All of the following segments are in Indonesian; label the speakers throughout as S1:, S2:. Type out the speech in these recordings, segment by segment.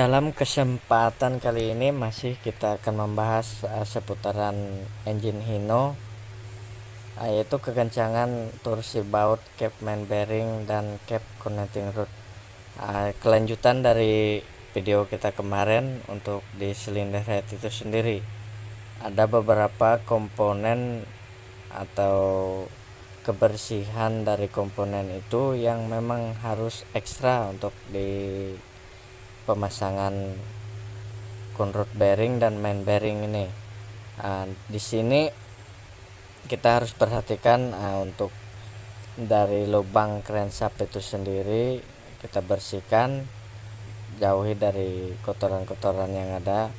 S1: Dalam kesempatan kali ini masih kita akan membahas seputaran engine Hino, yaitu kekencangan torsi baut, cap main bearing, dan cap connecting rod. Kelanjutan dari video kita kemarin untuk di silinder head itu sendiri, ada beberapa komponen atau kebersihan dari komponen itu yang memang harus ekstra untuk di pemasangan conrod bearing dan main bearing ini. Di sini kita harus perhatikan untuk dari lubang crankshaft itu sendiri kita bersihkan, jauhi dari kotoran-kotoran yang ada.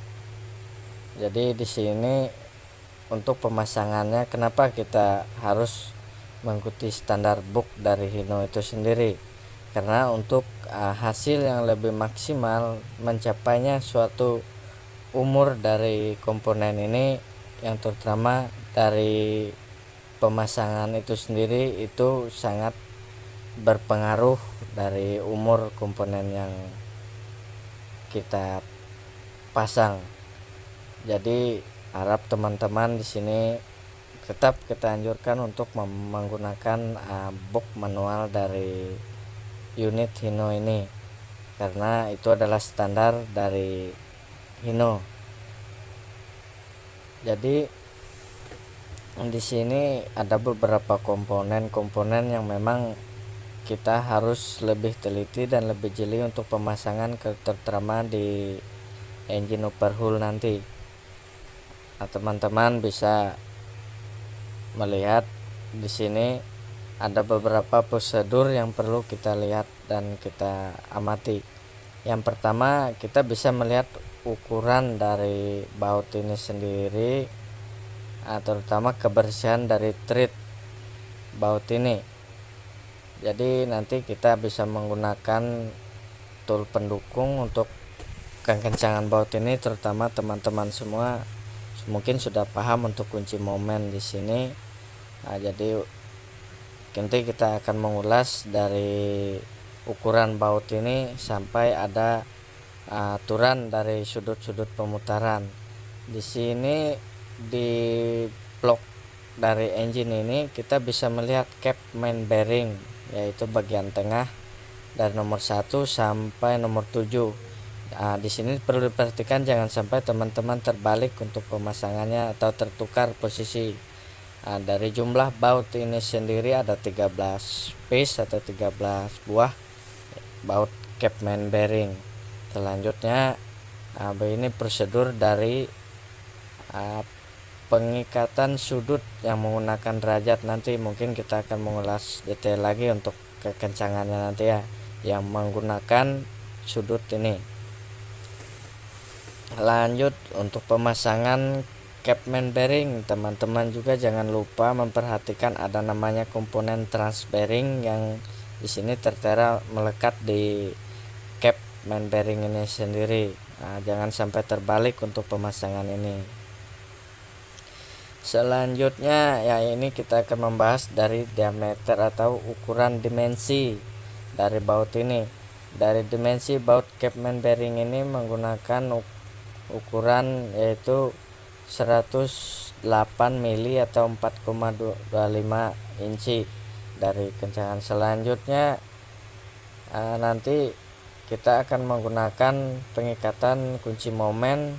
S1: Jadi di sini untuk pemasangannya, kenapa kita harus mengikuti standar book dari Hino itu sendiri? Karena untuk hasil yang lebih maksimal, mencapainya suatu umur dari komponen ini, yang terutama dari pemasangan itu sendiri, itu sangat berpengaruh dari umur komponen yang kita pasang. Jadi harap teman-teman di sini tetap kita anjurkan untuk menggunakan book manual dari unit Hino ini, karena itu adalah standar dari Hino. Jadi di sini ada beberapa komponen yang memang kita harus lebih teliti dan lebih jeli untuk pemasangan, terutama di engine overhaul nanti. Teman-teman bisa melihat di sini ada beberapa prosedur yang perlu kita lihat dan kita amati. Yang pertama, kita bisa melihat ukuran dari baut ini sendiri, terutama kebersihan dari thread baut ini. Jadi nanti kita bisa menggunakan tool pendukung untuk kekencangan baut ini, terutama teman-teman semua mungkin sudah paham untuk kunci momen di sini. Jadi nanti kita akan mengulas dari ukuran baut ini sampai ada aturan dari sudut-sudut pemutaran. Di sini di blok dari engine ini kita bisa melihat cap main bearing, yaitu bagian tengah dari nomor 1 sampai nomor 7. Di sini perlu diperhatikan jangan sampai teman-teman terbalik untuk pemasangannya atau tertukar posisi. Dari jumlah baut ini sendiri ada 13 piece atau 13 buah baut cap main bearing. Selanjutnya ini prosedur dari pengikatan sudut yang menggunakan derajat. Nanti mungkin kita akan mengulas detail lagi untuk kekencangannya nanti ya, yang menggunakan sudut ini. Lanjut untuk pemasangan cap main bearing, teman-teman juga jangan lupa memperhatikan ada namanya komponen trans bearing yang di sini tertera melekat di cap main bearing ini sendiri. Jangan sampai terbalik untuk pemasangan ini. Selanjutnya ya, ini kita akan membahas dari diameter atau ukuran dimensi dari baut ini. Dari dimensi baut cap main bearing ini menggunakan ukuran yaitu 108 mili atau 4,25 inci dari kencangan. Selanjutnya nanti kita akan menggunakan pengikatan kunci momen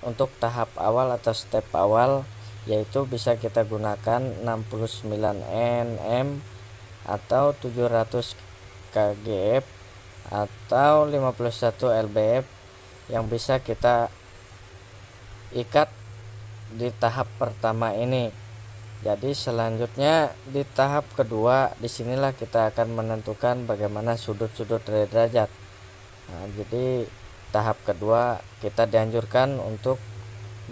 S1: untuk tahap awal atau step awal, yaitu bisa kita gunakan 69 Nm atau 700 kgf atau 51 lbf yang bisa kita ikat di tahap pertama ini. Jadi selanjutnya di tahap kedua, disinilah kita akan menentukan bagaimana sudut-sudut derajat. Jadi tahap kedua kita dianjurkan untuk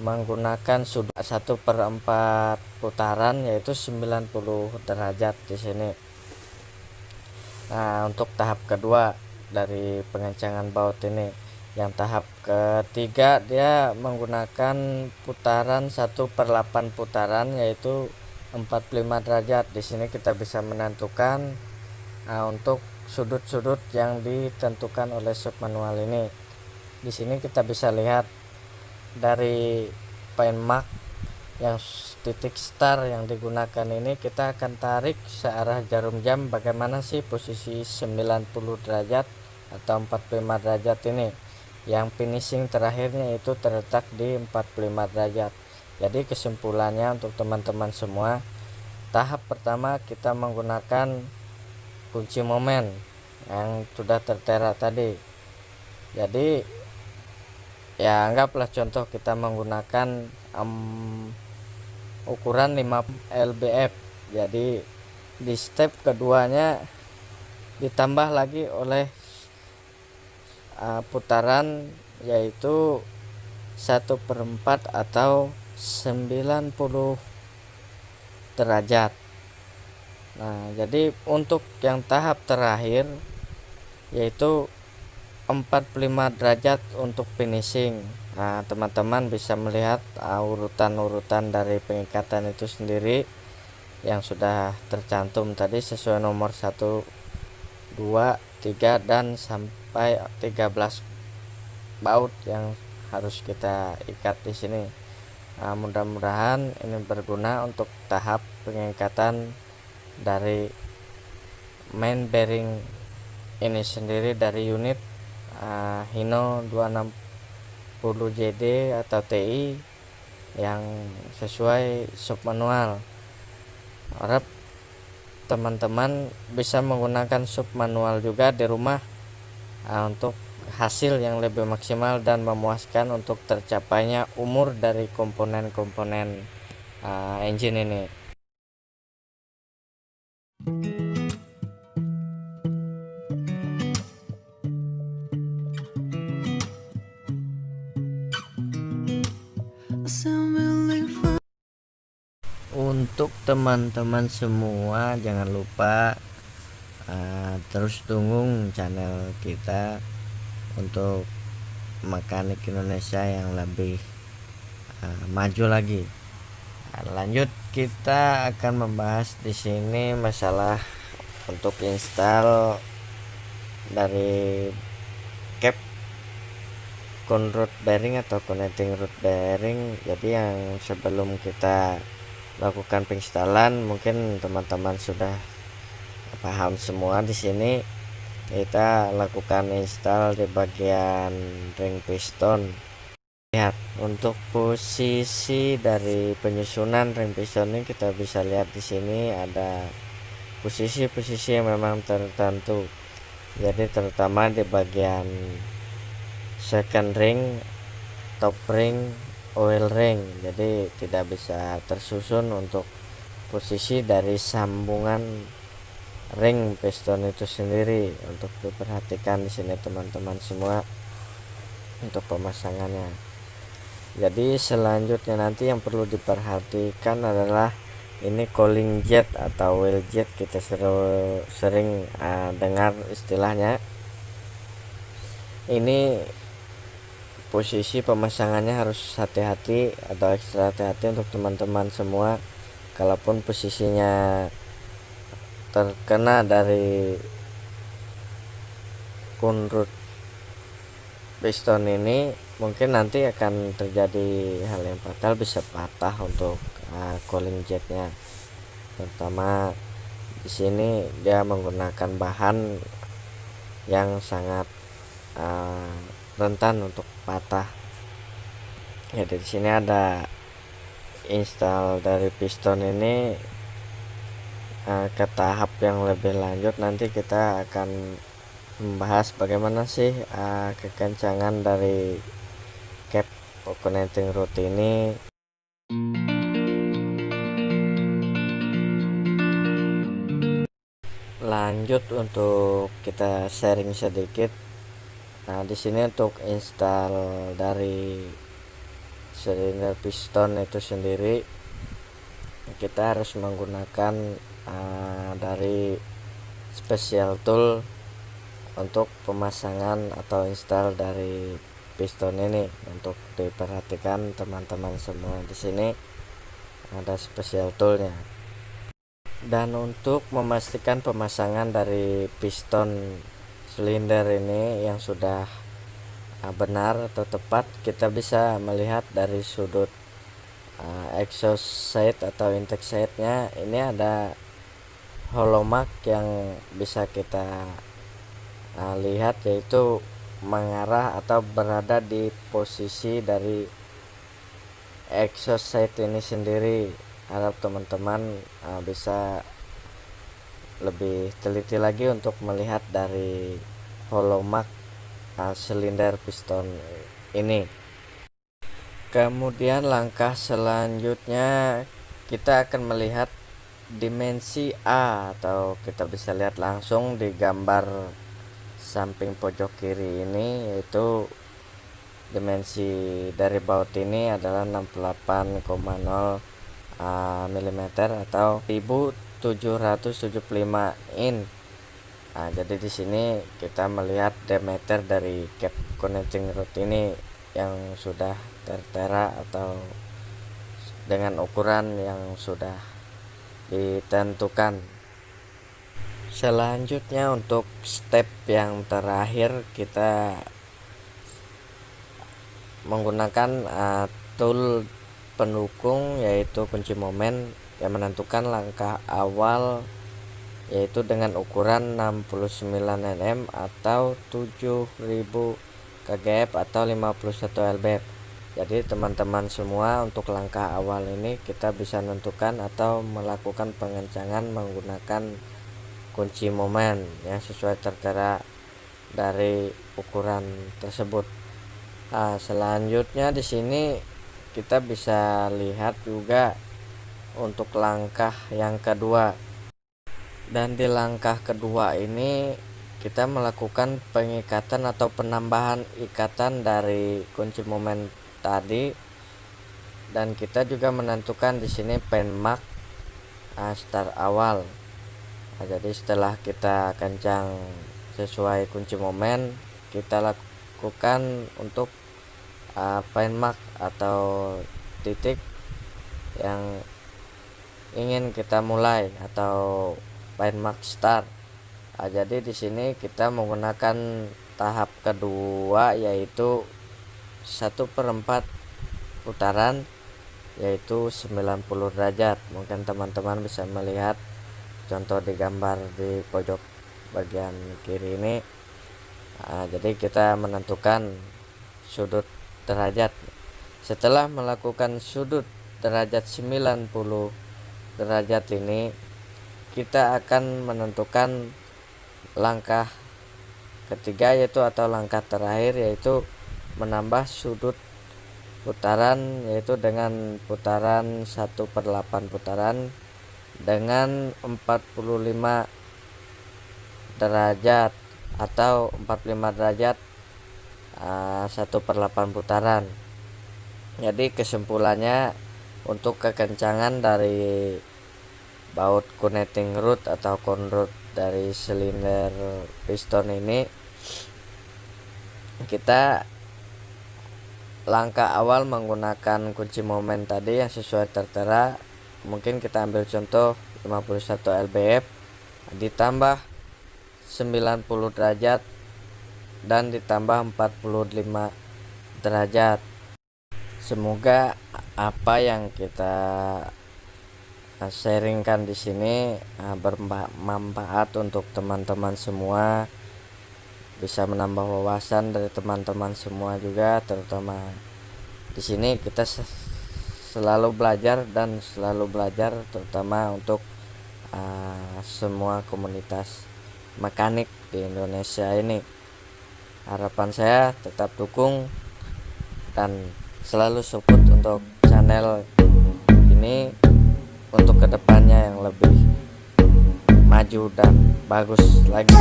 S1: menggunakan sudut 1/4 putaran, yaitu 90 derajat di sini. Untuk tahap kedua dari pengencangan baut ini. Yang tahap ketiga dia menggunakan putaran 1/8 putaran, yaitu 45 derajat. Di sini kita bisa menentukan untuk sudut-sudut yang ditentukan oleh sub manual ini. Di sini kita bisa lihat dari paint mark yang titik start yang digunakan ini, kita akan tarik searah jarum jam bagaimana sih posisi 90 derajat atau 45 derajat ini. Yang finishing terakhirnya itu terletak di 45 derajat. Jadi kesimpulannya untuk teman-teman semua, tahap pertama kita menggunakan kunci momen yang sudah tertera tadi. Jadi ya anggaplah contoh kita menggunakan ukuran 5 lbf. Jadi di step keduanya ditambah lagi oleh putaran, yaitu 1/4 atau 90 derajat. Nah, jadi untuk yang tahap terakhir yaitu 45 derajat untuk finishing. Nah, teman-teman bisa melihat urutan-urutan dari pengikatan itu sendiri yang sudah tercantum tadi sesuai nomor 1, 2, 3 dan sampai 13 baut yang harus kita ikat di sini. Nah, mudah-mudahan ini berguna untuk tahap pengikatan dari main bearing ini sendiri dari unit Hino 260 JD atau TI yang sesuai sub manual. Harap teman-teman bisa menggunakan sub manual juga di rumah untuk hasil yang lebih maksimal dan memuaskan untuk tercapainya umur dari komponen-komponen engine ini. Untuk teman-teman semua, jangan lupa terus dukung channel kita untuk mekanik Indonesia yang lebih maju lagi. Lanjut, kita akan membahas di sini masalah untuk install dari cap conrod bearing atau connecting rod bearing. Jadi yang sebelum kita lakukan penginstalan, mungkin teman-teman sudah paham semua. Di sini kita lakukan install di bagian ring piston. Lihat untuk posisi dari penyusunan ring piston ini, kita bisa lihat di sini ada posisi-posisi yang memang tertentu. Jadi terutama di bagian second ring, top ring, oil ring, jadi tidak bisa tersusun untuk posisi dari sambungan ring piston itu sendiri. Untuk diperhatikan di sini teman-teman semua untuk pemasangannya. Jadi selanjutnya nanti yang perlu diperhatikan adalah ini cooling jet atau oil jet, kita sering dengar istilahnya. Ini posisi pemasangannya harus hati-hati atau ekstra hati-hati untuk teman-teman semua. Kalaupun posisinya terkena dari conrod piston ini, mungkin nanti akan terjadi hal yang fatal, bisa patah untuk cooling jetnya. Terutama di sini dia menggunakan bahan yang sangat rentan untuk patah. Ya, di sini ada install dari piston ini ke tahap yang lebih lanjut. Nanti kita akan membahas bagaimana sih kekencangan dari cap connecting rod ini. Lanjut untuk kita sharing sedikit. Nah, di sini untuk install dari silinder piston itu sendiri, kita harus menggunakan dari special tool untuk pemasangan atau install dari piston ini. Untuk diperhatikan teman-teman semua, di sini ada special toolnya. Dan untuk memastikan pemasangan dari piston silinder ini yang sudah benar atau tepat, kita bisa melihat dari sudut exhaust side atau intake side nya. Ini ada hollow mark yang bisa kita lihat, yaitu mengarah atau berada di posisi dari exhaust side ini sendiri. Harap teman-teman bisa lebih teliti lagi untuk melihat dari hollow mark silinder piston ini. Kemudian langkah selanjutnya kita akan melihat dimensi A, atau kita bisa lihat langsung di gambar samping pojok kiri ini, yaitu dimensi dari baut ini adalah 68,0 mm atau 1775 in. Jadi di sini kita melihat diameter dari cap connecting rod ini yang sudah tertera atau dengan ukuran yang sudah ditentukan. Selanjutnya untuk step yang terakhir, kita menggunakan tool pendukung, yaitu kunci momen yang menentukan langkah awal, yaitu dengan ukuran 69 mm atau 7000 kgf atau 51 lbf. Jadi teman-teman semua, untuk langkah awal ini kita bisa menentukan atau melakukan pengencangan menggunakan kunci momen yang sesuai tertera dari ukuran tersebut. Selanjutnya di sini kita bisa lihat juga untuk langkah yang kedua. Dan di langkah kedua ini kita melakukan pengikatan atau penambahan ikatan dari kunci momen tadi, dan kita juga menentukan di sini pen mark start awal. Jadi setelah kita kencang sesuai kunci momen, kita lakukan untuk pen mark atau titik yang ingin kita mulai atau pen mark start. Jadi di sini kita menggunakan tahap kedua, yaitu 1/4 putaran, yaitu 90 derajat. Mungkin teman-teman bisa melihat contoh di gambar di pojok bagian kiri ini. Jadi kita menentukan sudut derajat. Setelah melakukan sudut derajat 90 derajat ini, kita akan menentukan langkah ketiga, yaitu atau langkah terakhir, yaitu menambah sudut putaran, yaitu dengan putaran 1/8 putaran dengan 45 derajat atau 45 derajat 1/8 putaran. Jadi kesimpulannya, untuk kekencangan dari baut connecting rod atau conrod dari silinder piston ini, kita langkah awal menggunakan kunci momen tadi yang sesuai tertera. Mungkin kita ambil contoh 51 lbf ditambah 90 derajat dan ditambah 45 derajat. Semoga apa yang kita sharingkan di sini bermanfaat untuk teman-teman semua, bisa menambah wawasan dari teman-teman semua juga. Terutama di sini kita selalu belajar dan selalu belajar, terutama untuk semua komunitas mekanik di Indonesia ini. Harapan saya tetap dukung dan selalu support untuk channel ini untuk kedepannya yang lebih maju dan bagus lagi.